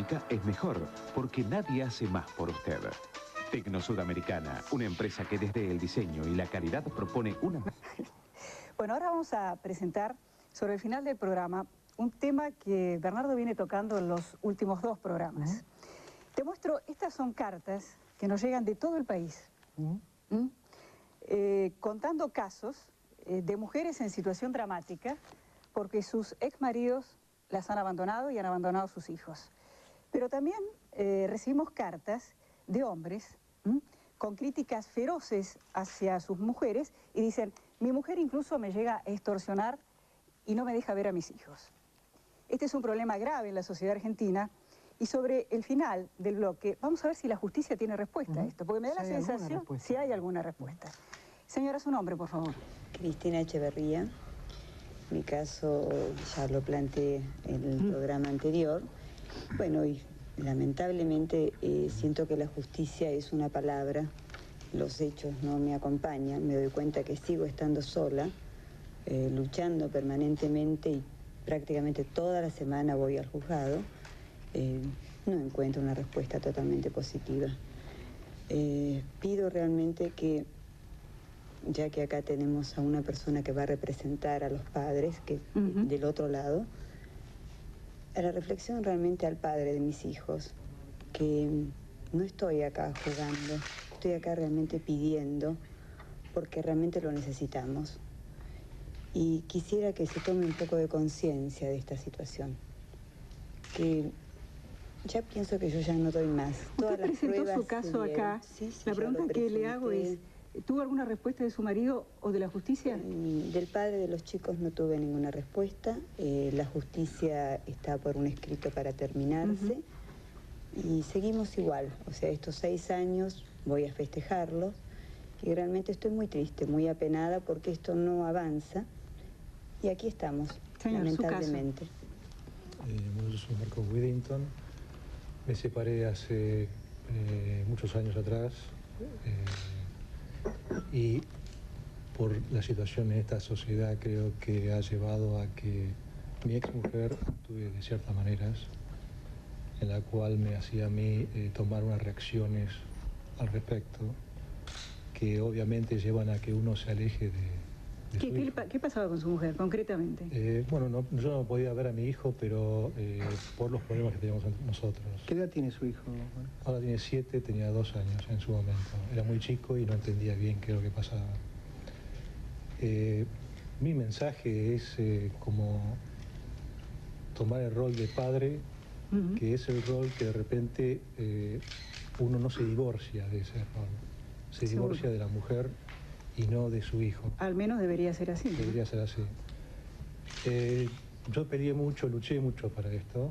Económica es mejor, porque nadie hace más por usted. Tecnosudamericana, una empresa que desde el diseño y la calidad propone una... Bueno, ahora vamos a presentar sobre el final del programa un tema que Bernardo viene tocando en los últimos 2 programas. Te muestro, estas son cartas que nos llegan de todo el país, contando casos de mujeres en situación dramática porque sus exmaridos las han abandonado y han abandonado a sus hijos. Pero también recibimos cartas de hombres con críticas feroces hacia sus mujeres y dicen, mi mujer incluso me llega a extorsionar y no me deja ver a mis hijos. Este es un problema grave en la sociedad argentina y sobre el final del bloque vamos a ver si la justicia tiene respuesta a esto, porque me da la sensación si hay alguna respuesta. Señora, su nombre, por favor. Cristina Echeverría. Mi caso ya lo planteé en el programa anterior. Bueno, y lamentablemente siento que la justicia es una palabra, los hechos no me acompañan, me doy cuenta que sigo estando sola, luchando permanentemente y prácticamente toda la semana voy al juzgado. No encuentro una respuesta totalmente positiva. Pido realmente que, ya que acá tenemos a una persona que va a representar a los padres, que del otro lado, a la reflexión realmente al padre de mis hijos, que no estoy acá jugando, estoy acá realmente pidiendo, porque realmente lo necesitamos. Y quisiera que se tome un poco de conciencia de esta situación, que ya pienso que yo ya no doy más. Usted presentó su caso acá. Sí, la pregunta que le hago es, ¿tuvo alguna respuesta de su marido o de la justicia? Del padre de los chicos no tuve ninguna respuesta. La justicia está por un escrito para terminarse. Y seguimos igual. O sea, estos 6 años voy a festejarlos. Y realmente estoy muy triste, muy apenada porque esto no avanza. Y aquí estamos, señor, lamentablemente. Yo soy Marco Whittington. Me separé hace muchos años atrás. Y por la situación en esta sociedad creo que ha llevado a que mi ex mujer actúe de ciertas maneras, en la cual me hacía a mí tomar unas reacciones al respecto, que obviamente llevan a que uno se aleje de su hijo. ¿Qué pasaba con su mujer, concretamente? Bueno, yo no podía ver a mi hijo, pero por los problemas que teníamos nosotros. ¿Qué edad tiene su hijo? Ahora tiene 7, tenía 2 años en su momento. Era muy chico y no entendía bien qué es lo que pasaba. Mi mensaje es como tomar el rol de padre, que es el rol que de repente uno no se divorcia de ese rol. Se divorcia de la mujer y no de su hijo. Al menos debería ser así. Debería ser así. Yo peleé mucho, luché mucho para esto.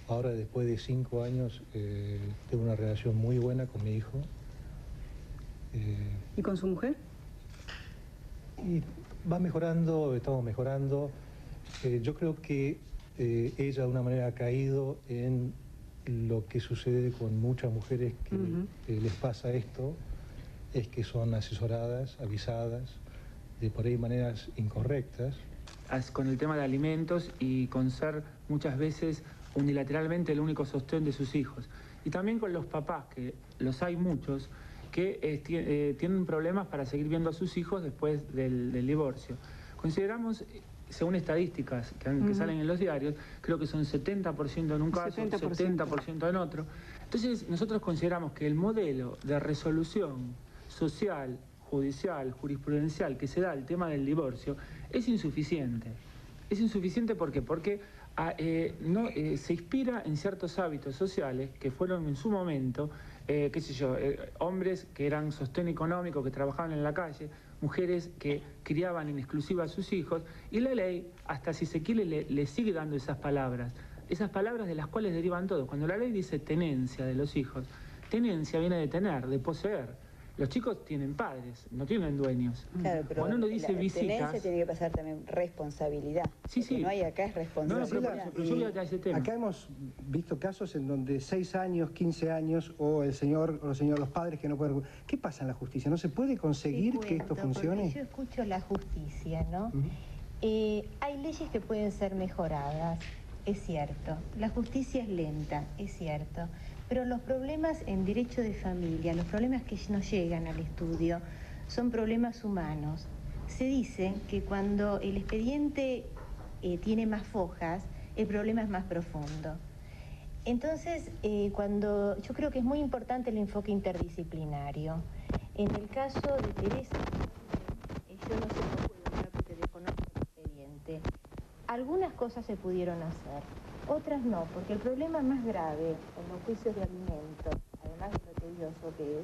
Ahora, después de 5 años, tengo una relación muy buena con mi hijo. ¿Y con su mujer? Y va mejorando, estamos mejorando. Yo creo que ella de alguna manera ha caído en lo que sucede con muchas mujeres que les pasa esto, es que son asesoradas, avisadas, de por ahí maneras incorrectas. Con el tema de alimentos y con ser muchas veces unilateralmente el único sostén de sus hijos. Y también con los papás, que los hay muchos, que tienen problemas para seguir viendo a sus hijos después del divorcio. Consideramos, según estadísticas que salen en los diarios, creo que son 70% en un caso, 70% en otro. Entonces nosotros consideramos que el modelo de resolución social, judicial, jurisprudencial que se da al tema del divorcio es insuficiente. Es insuficiente ¿por qué? Porque se inspira en ciertos hábitos sociales que fueron en su momento, qué sé yo, hombres que eran sostén económico, que trabajaban en la calle, mujeres que criaban en exclusiva a sus hijos, y la ley, hasta si se quiere, le sigue dando esas palabras de las cuales derivan todo. Cuando la ley dice tenencia de los hijos, tenencia viene de tener, de poseer. Los chicos tienen padres, no tienen dueños. Claro, pero cuando uno dice la visitas... tenencia tiene que pasar también responsabilidad. Sí, sí. No hay acá es responsabilidad. Pero yo voy a ese tema. Acá hemos visto casos en donde 6 años, 15 años, o los padres que no pueden... ¿Qué pasa en la justicia? ¿No se puede conseguir que esto funcione? Yo escucho la justicia, ¿no? Hay leyes que pueden ser mejoradas. es cierto. La justicia es lenta, es cierto. Pero los problemas en derecho de familia, los problemas que nos llegan al estudio, son problemas humanos. Se dice que cuando el expediente tiene más fojas, el problema es más profundo. Entonces, yo creo que es muy importante el enfoque interdisciplinario. En el caso de Teresa, yo no sé, no puedo hablar porque desconozco el expediente. Algunas cosas se pudieron hacer, otras no, porque el problema más grave en los juicios de alimentos, además de lo tedioso que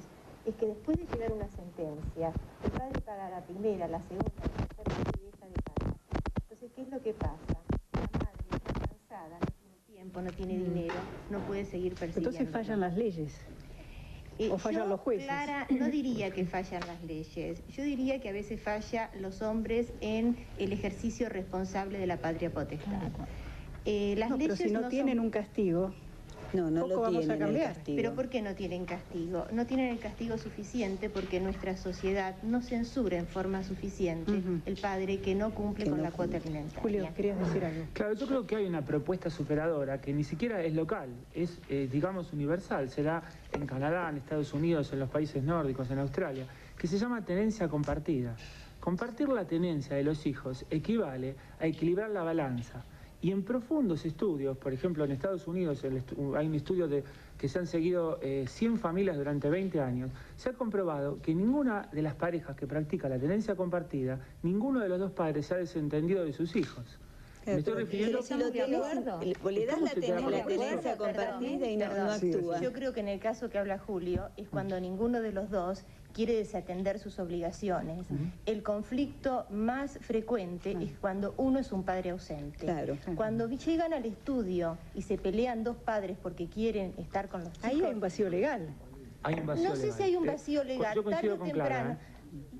es que después de llegar una sentencia, el padre paga la primera, la segunda, la tercera y deja de pagar. Entonces, ¿qué es lo que pasa? La madre está cansada, no tiene tiempo, no tiene dinero, no puede seguir persiguiendo. Entonces fallan las leyes. ¿O fallan los jueces? Clara, no diría que fallan las leyes. Yo diría que a veces falla los hombres en el ejercicio responsable de la patria potestad. Las No, leyes pero si no tienen un castigo, No poco lo vamos a tienen el cambiar. castigo. ¿Pero por qué no tienen castigo? No tienen el castigo suficiente porque nuestra sociedad no censura en forma suficiente el padre que no cumple con la cuota alimentaria. Julio, querías decir algo. Claro, yo creo que hay una propuesta superadora que ni siquiera es local, es, digamos, universal. Se da en Canadá, en Estados Unidos, en los países nórdicos, en Australia, que se llama tenencia compartida. Compartir la tenencia de los hijos equivale a equilibrar la balanza. Y en profundos estudios, por ejemplo, en Estados Unidos hay un estudio que se han seguido 100 familias durante 20 años, se ha comprobado que ninguna de las parejas que practica la tenencia compartida, ninguno de los dos padres se ha desentendido de sus hijos. Me estoy refiriendo... Si lo tenés, le das la tenencia compartida y no actúa. Yo creo que en el caso que habla Julio es cuando ninguno de los dos quiere desatender sus obligaciones. El conflicto más frecuente es cuando uno es un padre ausente. Claro. Cuando llegan al estudio y se pelean dos padres porque quieren estar con los chicos... Ahí hay un vacío legal. Hay un vacío No sé legal. si hay un vacío legal, Yo tarde coincido o con temprano. Clara,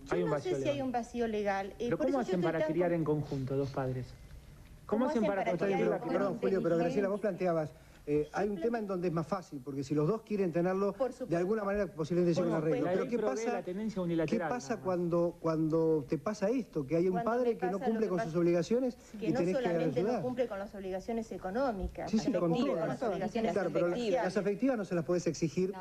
Yo Hay un no vacío sé si legal. hay un vacío legal. Pero por ¿cómo eso yo hacen estoy para tan criar en conjunto dos padres? ¿Cómo hacen para Perdón, Julio, pero Graciela, vos planteabas, hay un tema en donde es más fácil, porque si los dos quieren tenerlo, Por supuesto. de alguna manera posiblemente sea un arreglo. La Pero ley ¿qué provee pasa, la tenencia unilateral, ¿qué pasa nada más. cuando te pasa esto? Que hay un Cuando padre me que no pasa cumple lo que con pasa- sus obligaciones que y no tenés que solamente no ayudar. cumple con las obligaciones económicas, Sí, sí, no con cumple todas. con las obligaciones Claro, pero sociales. las afectivas no se las podés exigir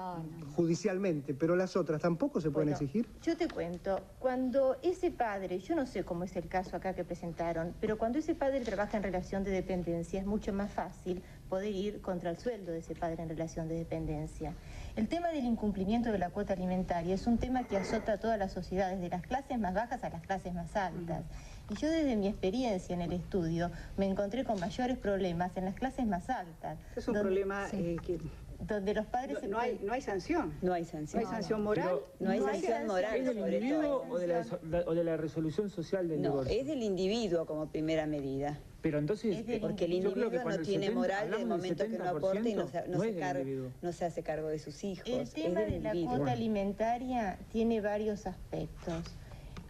judicialmente, pero las otras tampoco se pueden Bueno, exigir. Yo te cuento, cuando ese padre, yo no sé cómo es el caso acá que presentaron, pero cuando ese padre trabaja en relación de dependencia es mucho más fácil poder ir contra el sueldo de ese padre en relación de dependencia. El tema del incumplimiento de la cuota alimentaria es un tema que azota a todas las sociedades, de las clases más bajas a las clases más altas. Y yo desde mi experiencia en el estudio me encontré con mayores problemas en las clases más altas. Es un donde- problema sí, que donde los padres se no hay sanción. No hay sanción. No hay sanción moral. No hay No hay sanción moral ¿Es del sobre individuo todo. o de la resolución social del No, divorcio? es del individuo como primera medida. Pero entonces... Es del Porque el yo creo individuo que cuando no el tiene 70, moral desde el hablamos del momento que no aporta y no 70%, no se hace cargo de sus hijos. El tema es del de la individuo. cuota alimentaria tiene varios aspectos.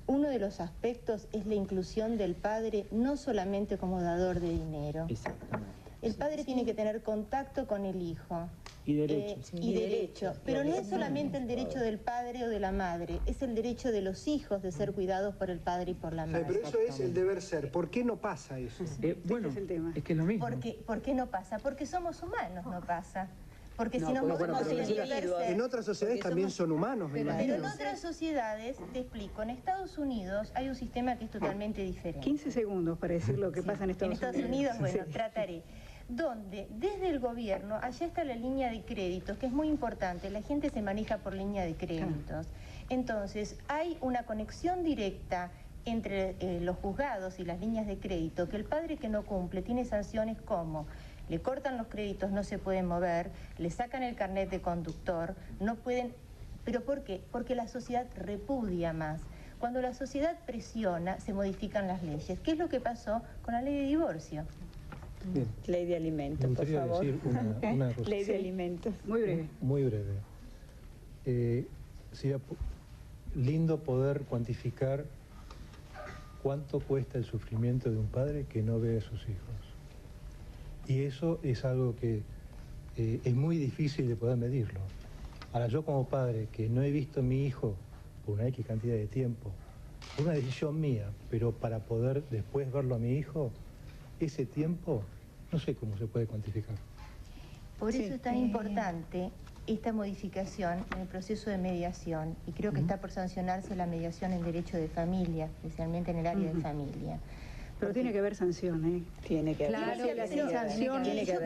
Uno de los aspectos es la inclusión del padre no solamente como dador de dinero. Exactamente. El padre tiene que tener contacto con el hijo. Y derechos. Y derecho. Pero no es solamente el derecho del padre o de la madre, es el derecho de los hijos de ser cuidados por el padre y por la madre. Pero eso es el deber ser. ¿Por qué no pasa eso? Bueno, es el tema. es que es lo mismo. ¿Por qué no pasa? Porque somos humanos, no pasa. Porque No, si nos porque movemos somos en el deber individuos. ser- En otras sociedades Porque también somos- son humanos, me Pero imagino. en otras sociedades, te explico, en Estados Unidos hay un sistema que es totalmente diferente. 15 segundos para decir lo que pasa en Estados Unidos. Bueno, Sí. trataré. Donde desde el gobierno, allá está la línea de créditos, que es muy importante, la gente se maneja por línea de créditos. Entonces, hay una conexión directa entre los juzgados y las líneas de crédito, que el padre que no cumple tiene sanciones como le cortan los créditos, no se pueden mover, le sacan el carnet de conductor, no pueden... ¿Pero por qué? Porque la sociedad repudia más. Cuando la sociedad presiona, se modifican las leyes. ¿Qué es lo que pasó con la ley de divorcio? Bien. Ley de Me alimentos, por gustaría favor. decir una cosa Ley de alimentos. Muy breve. muy breve. Sería lindo poder cuantificar cuánto cuesta el sufrimiento de un padre que no ve a sus hijos. Y eso es algo que es muy difícil de poder medirlo. Ahora, yo como padre que no he visto a mi hijo por una X cantidad de tiempo, por una decisión mía, pero para poder después verlo a mi hijo, ese tiempo no sé cómo se puede cuantificar. Por eso es tan importante esta modificación en el proceso de mediación, y creo que está por sancionarse la mediación en derecho de familia, especialmente en el área de familia. Pero tiene que haber sanción, ¿eh? Tiene que haber sanción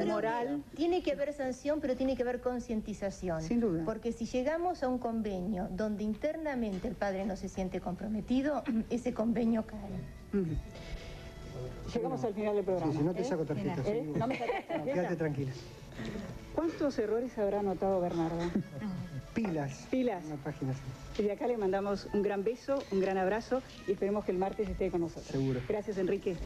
moral. Tiene que haber sanción, pero tiene que haber concientización. Sin duda. Porque si llegamos a un convenio donde internamente el padre no se siente comprometido, ese convenio cae. Llegamos al final del programa. Sí, si no te saco tarjeta. No me sacas tarjeta. Quédate tranquila. ¿Cuántos errores habrá anotado Bernardo? Pilas. Pilas. En la página, sí. Desde acá le mandamos un gran beso, un gran abrazo y esperemos que el martes esté con nosotros. Seguro. Gracias, Enrique.